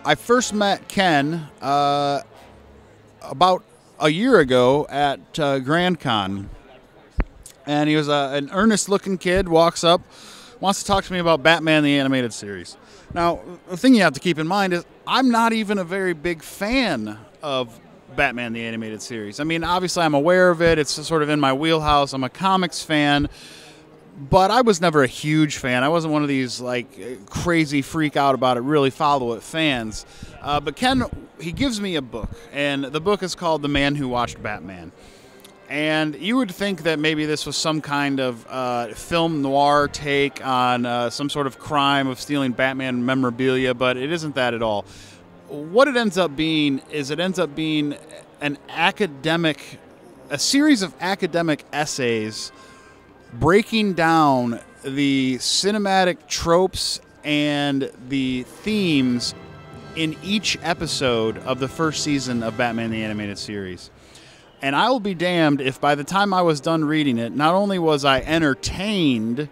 I first met Ken about a year ago at Grand Con. And he was an earnest-looking kid, walks up, wants to talk to me about Batman the Animated Series. Now, the thing you have to keep in mind is I'm not even a very big fan of Batman the Animated Series. I mean, obviously I'm aware of it. It's sort of in my wheelhouse. I'm a comics fan. But I was never a huge fan. I wasn't one of these like crazy freak out about it, really follow it fans. But Ken, he gives me a book, and the book is called The Man Who Watched Batman. And you would think that maybe this was some kind of film noir take on some sort of crime of stealing Batman memorabilia, but it isn't that at all. What it ends up being is a series of academic essays breaking down the cinematic tropes and the themes in each episode of the first season of Batman the Animated Series. And I will be damned if by the time I was done reading it, not only was I entertained,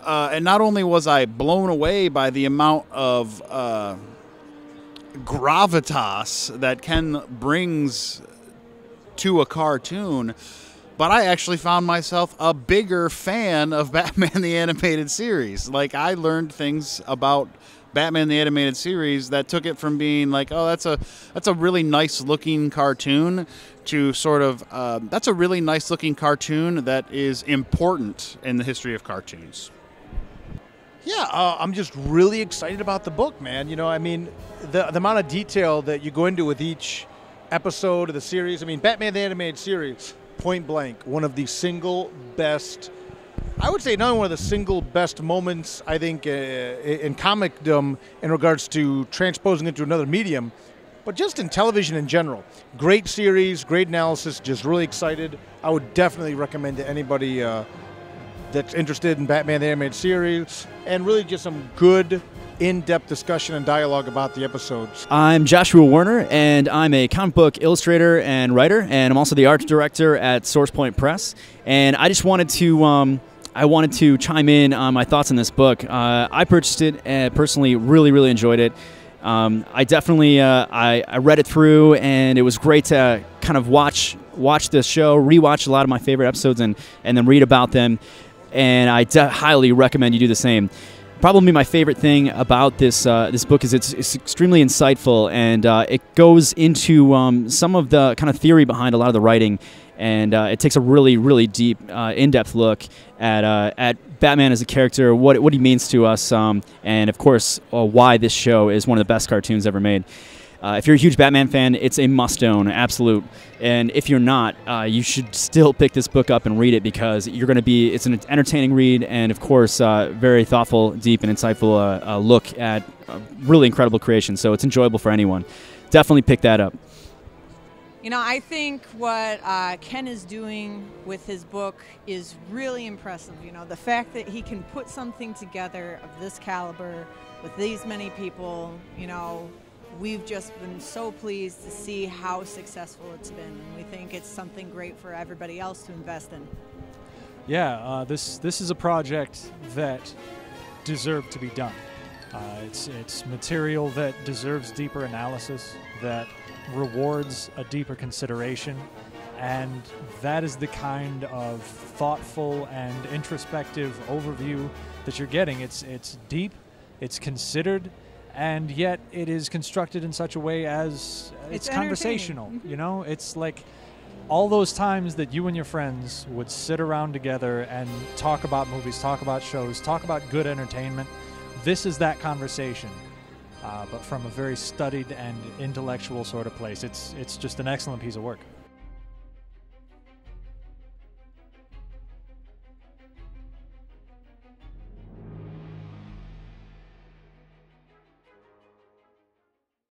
and not only was I blown away by the amount of gravitas that Ken brings to a cartoon, but I actually found myself a bigger fan of Batman the Animated Series. Like, I learned things about Batman the Animated Series that took it from being like, oh, that's a really nice looking cartoon, to sort of that's a really nice looking cartoon that is important in the history of cartoons. Yeah, I'm just really excited about the book, man. You know, I mean, the amount of detail that you go into with each episode of the series. I mean, Batman the Animated Series, point blank, one of the single best, I would say not only one of the single best moments, I think, in comicdom in regards to transposing into another medium, but just in television in general. Great series, great analysis, just really excited. I would definitely recommend to anybody that's interested in Batman the Animated Series, and really just some good in-depth discussion and dialogue about the episodes. I'm Joshua Werner, and I'm a comic book illustrator and writer, and I'm also the art director at SourcePoint Press. And I just wanted to chime in on my thoughts on this book. I purchased it and personally really enjoyed it. I definitely I read it through, and it was great to kind of watch the show, rewatch a lot of my favorite episodes, and then read about them. And I highly recommend you do the same. Probably my favorite thing about this book is it's extremely insightful, and it goes into some of the kind of theory behind a lot of the writing, and it takes a really deep, in-depth look at Batman as a character, what he means to us, and of course why this show is one of the best cartoons ever made. If you're a huge Batman fan, it's a must-own, absolute. And if you're not, you should still pick this book up and read it, because it's an entertaining read, and of course, very thoughtful, deep, and insightful look at really incredible creation. So it's enjoyable for anyone. Definitely pick that up. You know, I think what Ken is doing with his book is really impressive. You know, the fact that he can put something together of this caliber with these many people, you know, we've just been so pleased to see how successful it's been, and we think it's something great for everybody else to invest in. Yeah, this is a project that deserved to be done. It's material that deserves deeper analysis, that rewards a deeper consideration, and that is the kind of thoughtful and introspective overview that you're getting. It's deep, it's considered, and yet it is constructed in such a way as it's conversational. You know, it's like all those times that you and your friends would sit around together and talk about movies, talk about shows, talk about good entertainment. This is that conversation, but from a very studied and intellectual sort of place. It's just an excellent piece of work.